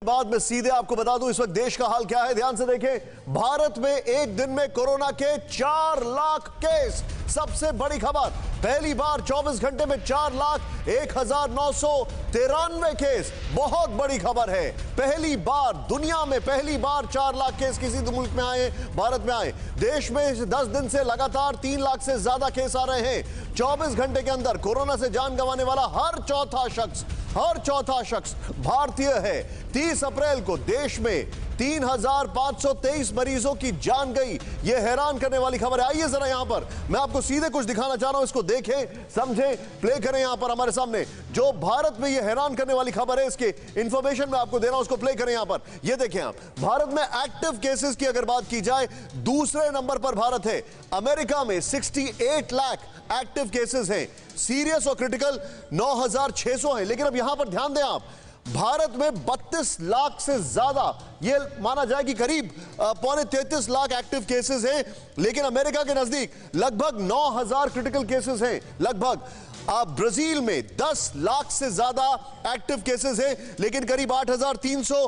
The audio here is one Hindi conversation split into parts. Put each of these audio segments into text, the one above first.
बाद मैं सीधे आपको बता दूं इस वक्त देश का हाल क्या है। ध्यान से देखें, भारत में एक दिन में कोरोना के 4 लाख केस। सबसे बड़ी खबर, पहली बार 24 घंटे में 4,01,993 केस। बहुत बड़ी खबर है, पहली बार दुनिया में, पहली बार 4 लाख केस किसी मुल्क में आए, भारत में आए। देश में 10 दिन से लगातार 3 लाख से ज्यादा केस आ रहे हैं। 24 घंटे के अंदर कोरोना से जान गंवाने वाला हर चौथा शख्स भारतीय है। 30 अप्रैल को देश में 3,523 मरीजों की जान गई। यह हैरान करने वाली खबर है। आइए जरा यहां पर मैं आपको सीधे कुछ दिखाना चाह रहा हूं, इसको देखें, समझें, प्ले करें यहां पर हमारे सामने। जो भारत में यह हैरान करने वाली खबर है, इसके इंफॉर्मेशन मैं आपको दे रहा हूं, उसको प्ले करें यहां पर। यह देखें आप, भारत में एक्टिव केसेस की अगर बात की जाए, दूसरे नंबर पर भारत है। अमेरिका में 68 लाख एक्टिव केसेस हैं, सीरियस और क्रिटिकल 9,600 है। लेकिन अब यहां पर ध्यान दें आप, भारत में 32 लाख से ज्यादा, यह माना जाए कि करीब 32.25 लाख एक्टिव केसेस हैं। लेकिन अमेरिका के नजदीक लगभग 9,000 क्रिटिकल केसेस हैं। लगभग ब्राजील में 10 लाख से ज्यादा एक्टिव केसेस हैं, लेकिन करीब 8,300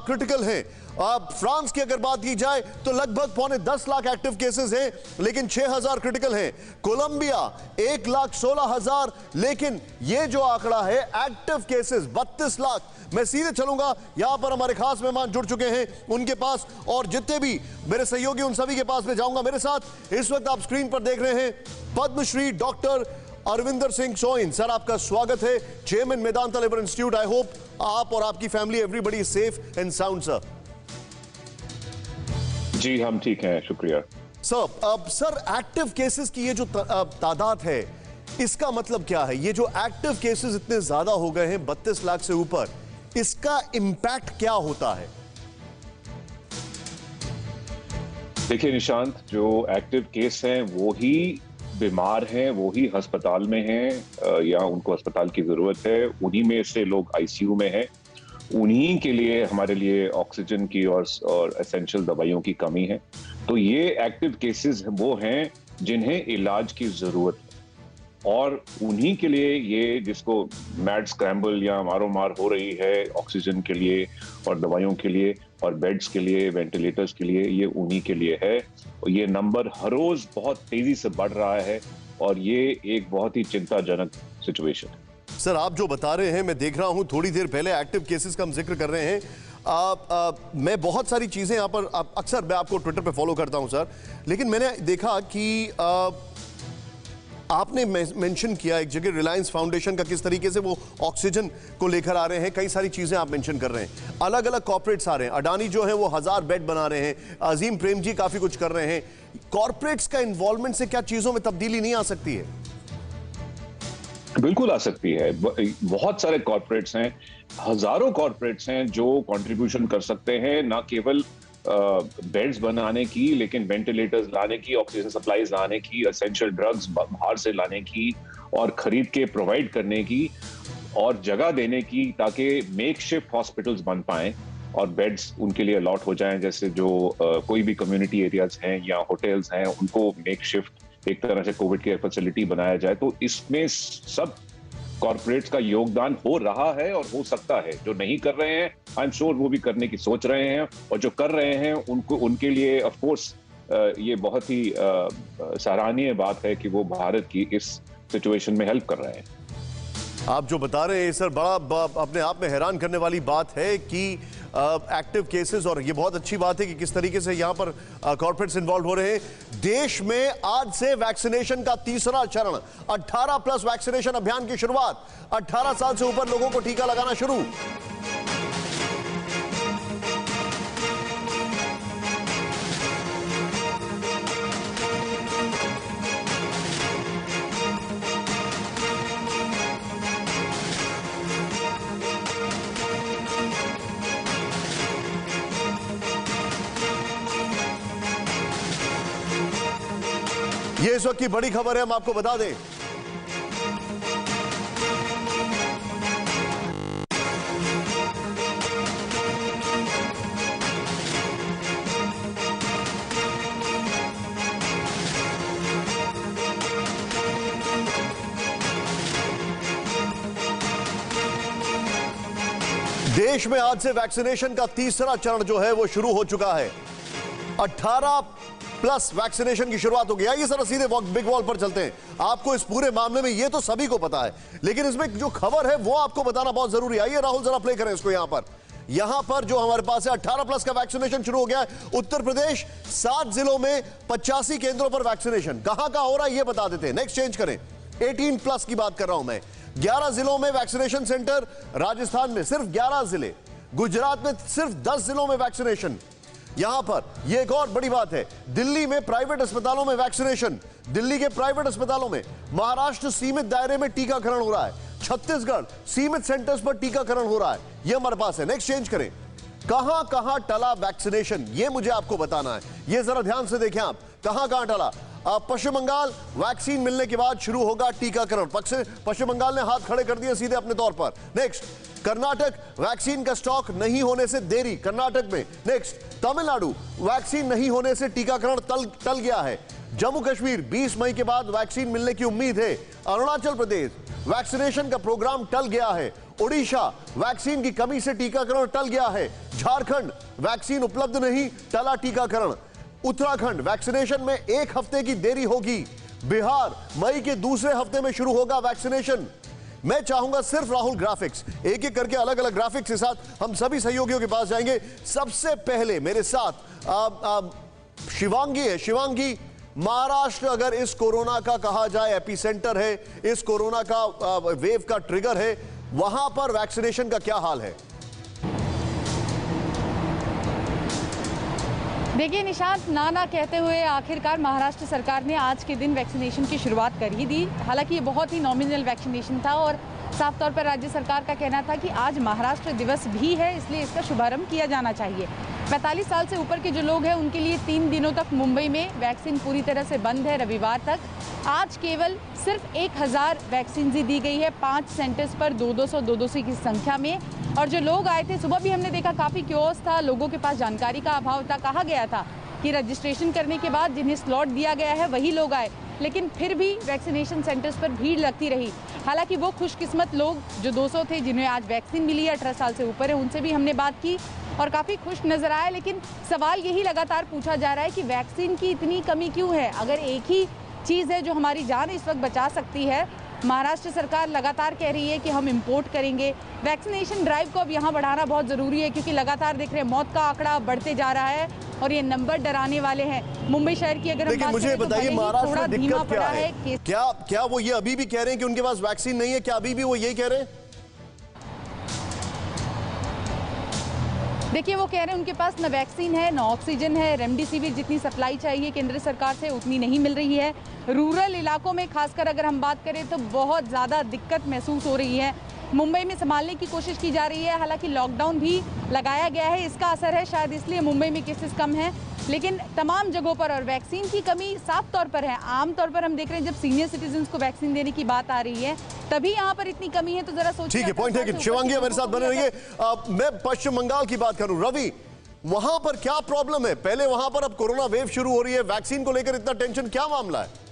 क्रिटिकल हैं। फ्रांस की अगर बात की जाए तो लगभग 9.25 लाख एक्टिव केसेस हैं, लेकिन 6,000 क्रिटिकल हैं। कोलंबिया 1,16,000, लेकिन यह जो आंकड़ा है एक्टिव केसेस 32 लाख। मैं सीधे चलूंगा, यहां पर हमारे खास मेहमान जुड़ चुके हैं, उनके पास, और जितने भी मेरे सहयोगी उन सभी के पास में जाऊंगा। मेरे साथ इस वक्त आप स्क्रीन पर देख रहे हैं पद्मश्री डॉक्टर अरविंदर सिंह सोइन। सर, आपका स्वागत है, chairman Medanta liver institute. I hope आप और आपकी family, everybody is safe and sound. Sir ji, हम ठीक हैं, शुक्रिया। सर, एक्टिव केसेस की ये जो तादाद है, इसका मतलब क्या है? ये जो एक्टिव केसेस इतने ज्यादा हो गए हैं, 32 लाख से ऊपर, इसका इंपैक्ट क्या होता है? देखिए निशांत, जो एक्टिव केस हैं वो ही बीमार हैं, वो ही अस्पताल में हैं या उनको अस्पताल की जरूरत है, उन्हीं में से लोग आईसीयू में हैं, उन्हीं के लिए हमारे लिए ऑक्सीजन की और एसेंशियल दवाइयों की कमी है। तो ये एक्टिव केसेस वो हैं जिन्हें इलाज की जरूरत है, और उन्हीं के लिए ये जिसको मैड स्क्रैम्बल या मारो मार हो रही है ऑक्सीजन के लिए और दवाइयों के लिए और बेड्स के लिए, वेंटिलेटर्स के लिए, ये उन्हीं के लिए है। और ये नंबर हर रोज बहुत तेजी से बढ़ रहा है और ये एक बहुत ही चिंताजनक सिचुएशन है। सर, आप जो बता रहे हैं, मैं देख रहा हूं, थोड़ी देर पहले एक्टिव केसेस का हम जिक्र कर रहे हैं। मैं बहुत सारी चीजें यहां पर, अक्सर मैं आपको ट्विटर पे फॉलो करता हूं सर, लेकिन मैंने देखा कि आपने मेंशन किया एक जगह रिलायंस फाउंडेशन का, किस तरीके से वो ऑक्सीजन को लेकर आ रहे हैं। कई सारी चीजें आप मेंशन कर रहे हैं, अलग अलग कॉर्पोरेट्स आ रहे हैं। अडानी जो है वो 1000 बेड बना रहे हैं, अजीम प्रेम जी काफी कुछ कर रहे हैं। कॉर्पोरेट्स का इन्वॉल्वमेंट से क्या चीजों में तब्दीली नहीं आ सकती है? बिल्कुल आ सकती है। बहुत सारे कॉर्पोरेट्स हैं, हजारों कॉर्पोरेट्स हैं जो कंट्रीब्यूशन कर सकते हैं, ना केवल बेड्स बनाने की, लेकिन वेंटिलेटर्स लाने की, ऑक्सीजन सप्लाईज लाने की, एसेंशियल ड्रग्स बाहर से लाने की और खरीद के प्रोवाइड करने की और जगह देने की, ताकि मेकशिफ्ट हॉस्पिटल्स बन पाएं और बेड्स उनके लिए अलॉट हो जाएं। जैसे जो कोई भी कम्युनिटी एरियाज हैं या होटल्स हैं, उनको मेकशिफ्ट एक तरह से कोविड केयर फैसिलिटी बनाया जाए। तो इसमें सब कॉर्पोरेट्स का योगदान हो रहा है और हो सकता है। जो नहीं कर रहे हैं, आई एम श्योर वो भी करने की सोच रहे हैं, और जो कर रहे हैं उनके लिए ऑफ कोर्स ये बहुत ही सराहनीय बात है कि वो भारत की इस सिचुएशन में हेल्प कर रहे हैं। आप जो बता रहे हैं सर, बड़ा अपने आप में हैरान करने वाली बात है कि एक्टिव केसेस, और ये बहुत अच्छी बात है कि किस तरीके से यहां पर कॉर्पोरेट्स इन्वॉल्व हो रहे हैं। देश में आज से वैक्सीनेशन का तीसरा चरण, 18+ वैक्सीनेशन अभियान की शुरुआत। 18 साल से ऊपर लोगों को टीका लगाना शुरू। ये इस वक्त की बड़ी खबर है, हम आपको बता दें। देश में आज से वैक्सीनेशन का तीसरा चरण जो है वो शुरू हो चुका है। 18+ वैक्सीनेशन की शुरुआत हो गई। आइए सर सीधे बिग वॉल पर चलते हैं। आपको इस पूरे मामले में ये तो सभी को पता है, लेकिन इसमें जो खबर है वो आपको बताना बहुत जरूरी है। आइए राहुल जरा प्ले करें इसको। यहां पर जो हमारे पास है 18+ का वैक्सीनेशन शुरू हो गया है। उत्तर प्रदेश 7 जिलों में 85 केंद्रों पर वैक्सीनेशन। कहां कहां हो रहा है ये बता देते हैं। नेक्स्ट चेंज करें, 18+ की बात कर रहा हूं मैं। 11 जिलों में वैक्सीनेशन सेंटर, राजस्थान में सिर्फ 11 जिले, गुजरात में सिर्फ 10 जिलों में वैक्सीनेशन। यहां पर यह एक और बड़ी बात है, दिल्ली में प्राइवेट अस्पतालों में वैक्सीनेशन, दिल्ली के प्राइवेट अस्पतालों में। महाराष्ट्र सीमित दायरे में टीकाकरण हो रहा है, छत्तीसगढ़ सीमित सेंटर्स पर टीकाकरण हो रहा है। यह हमारे पास है। नेक्स्ट चेंज करें, कहां कहां टला वैक्सीनेशन ये मुझे आपको बताना है। यह जरा ध्यान से देखें आप, कहां कहां टला। पश्चिम बंगाल, वैक्सीन मिलने के बाद शुरू होगा टीकाकरण। पश्चिम बंगाल ने हाथ खड़े कर दिए सीधे अपने तौर पर। नेक्स्ट, कर्नाटक, वैक्सीन का स्टॉक नहीं होने से देरी कर्नाटक में। नेक्स्ट, तमिलनाडु, वैक्सीन नहीं होने से टीकाकरण टल गया है। जम्मू कश्मीर, 20 मई के बाद वैक्सीन मिलने की उम्मीद है। अरुणाचल प्रदेश, वैक्सीनेशन का प्रोग्राम टल गया है। ओडिशा, वैक्सीन की कमी से टीकाकरण टल गया है। झारखंड, वैक्सीन उपलब्ध नहीं, टला टीकाकरण। उत्तराखंड, वैक्सीनेशन में 1 हफ्ते की देरी होगी। बिहार, मई के दूसरे हफ्ते में शुरू होगा वैक्सीनेशन। मैं चाहूंगा सिर्फ राहुल ग्राफिक्स, एक एक करके अलग अलग ग्राफिक्स के साथ हम सभी सहयोगियों के पास जाएंगे। सबसे पहले मेरे साथ शिवांगी है। शिवांगी, महाराष्ट्र अगर इस कोरोना का कहा जाए एपिसेंटर है, इस कोरोना का वेव का ट्रिगर है, वहां पर वैक्सीनेशन का क्या हाल है? देखिए निशांत, ना कहते हुए आखिरकार महाराष्ट्र सरकार ने आज के दिन वैक्सीनेशन की शुरुआत कर ही दी। हालांकि ये बहुत ही नॉमिनल वैक्सीनेशन था और साफ तौर पर राज्य सरकार का कहना था कि आज महाराष्ट्र दिवस भी है, इसलिए इसका शुभारंभ किया जाना चाहिए। 45 साल से ऊपर के जो लोग हैं उनके लिए 3 दिनों तक मुंबई में वैक्सीन पूरी तरह से बंद है। रविवार तक आज केवल सिर्फ 1000 वैक्सीन दी गई है 5 सेंटर्स पर 200 की संख्या में। और जो लोग आए थे, सुबह भी हमने देखा काफ़ी क्योस था, लोगों के पास जानकारी का अभाव था। कहा गया था कि रजिस्ट्रेशन करने के बाद जिन्हें स्लॉट दिया गया है वही लोग आए, लेकिन फिर भी वैक्सीनेशन सेंटर्स पर भीड़ लगती रही। हालांकि वो खुशकिस्मत लोग जो 200 थे जिन्हें आज वैक्सीन मिली है, 18 साल से ऊपर है, उनसे भी हमने बात की और काफ़ी खुश नजर आए। लेकिन सवाल यही लगातार पूछा जा रहा है कि वैक्सीन की इतनी कमी क्यों है? अगर एक ही चीज़ है जो हमारी जान इस वक्त बचा सकती है, महाराष्ट्र सरकार लगातार कह रही है कि हम इंपोर्ट करेंगे। वैक्सीनेशन ड्राइव को अब यहाँ बढ़ाना बहुत ज़रूरी है, क्योंकि लगातार देख रहे हैं मौत का आंकड़ा बढ़ते जा रहा है और ये नंबर डराने वाले हैं। मुंबई शहर की अगर हम बात मुझे बताइए, महाराष्ट्र में दिक्कत क्या है? क्या वो ये अभी भी कह रहे हैं कि उनके पास वैक्सीन नहीं है? क्या अभी भी वो यही कह रहे हैं? देखिए, वो कह रहे हैं उनके पास न वैक्सीन है, न ऑक्सीजन है, रेमडेसिविर जितनी सप्लाई चाहिए केंद्र सरकार से उतनी नहीं मिल रही है। रूरल इलाकों में खासकर अगर हम बात करें तो बहुत ज़्यादा दिक्कत महसूस हो रही है। मुंबई में संभालने की कोशिश की जा रही है, हालांकि लॉकडाउन भी लगाया गया है, इसका असर है शायद, इसलिए मुंबई में केसेस कम हैं। लेकिन तमाम जगहों पर और वैक्सीन की कमी साफ तौर पर है। आमतौर पर हम देख रहे हैं जब सीनियर सिटीजन्स को वैक्सीन देने की बात आ रही है तभी यहाँ पर इतनी कमी है, तो जरा सोचिए। ठीक है, पॉइंट है कि शिवांगी मेरे साथ बने रहिए। मैं पश्चिम बंगाल की बात करूं, रवि, वहां पर क्या प्रॉब्लम है? पहले वहां पर, अब कोरोना वेव शुरू हो रही है, वैक्सीन को लेकर इतना टेंशन, क्या मामला है?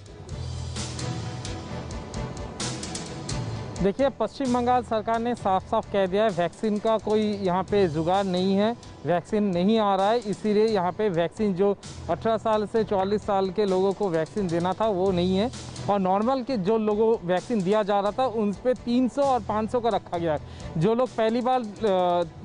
देखिए, पश्चिम बंगाल सरकार ने साफ साफ कह दिया है वैक्सीन का कोई यहाँ पे जुगाड़ नहीं है, वैक्सीन नहीं आ रहा है, इसीलिए यहाँ पे वैक्सीन जो 18 साल से 44 साल के लोगों को वैक्सीन देना था वो नहीं है। और नॉर्मल के जो लोगों को वैक्सीन दिया जा रहा था उन पर 300 और 500 का रखा गया है। जो लोग पहली बार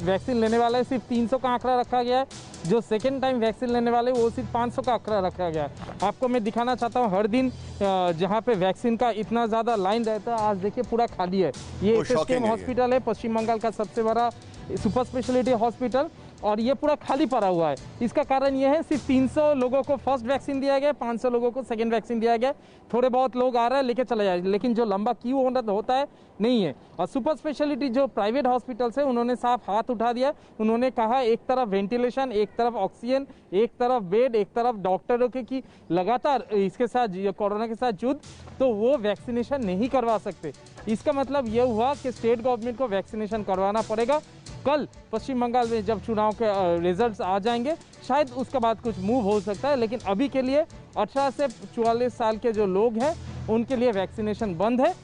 वैक्सीन लेने वाले सिर्फ 300 का आंकड़ा रखा गया है, जो सेकेंड टाइम वैक्सीन लेने वाले वो सिर्फ 500 का आंकड़ा रखा गया है। आपको मैं दिखाना चाहता हूँ, हर दिन जहाँ पे वैक्सीन का इतना ज़्यादा लाइन रहता है, आज देखिए पूरा खाली है। ये एसएसकेएम हॉस्पिटल है, पश्चिम बंगाल का सबसे बड़ा सुपर स्पेशलिटी हॉस्पिटल, और ये पूरा खाली पड़ा हुआ है। इसका कारण ये है सिर्फ 300 लोगों को फर्स्ट वैक्सीन दिया गया, 500 लोगों को सेकंड वैक्सीन दिया गया। थोड़े बहुत लोग आ रहे हैं, लेके चले जाए, लेकिन जो लंबा क्यू होता है नहीं है। और सुपर स्पेशलिटी जो प्राइवेट हॉस्पिटल्स है उन्होंने साफ हाथ उठा दिया। उन्होंने कहा एक तरफ वेंटिलेशन, एक तरफ ऑक्सीजन, एक तरफ बेड, एक तरफ डॉक्टरों की लगातार इसके साथ कोरोना के साथ युद्ध, तो वो वैक्सीनेशन नहीं करवा सकते। इसका मतलब ये हुआ कि स्टेट गवर्नमेंट को वैक्सीनेशन करवाना पड़ेगा। कल पश्चिम बंगाल में जब चुनाव के रिजल्ट्स आ जाएंगे शायद उसके बाद कुछ मूव हो सकता है, लेकिन अभी के लिए 18 से 44 साल के जो लोग हैं उनके लिए वैक्सीनेशन बंद है।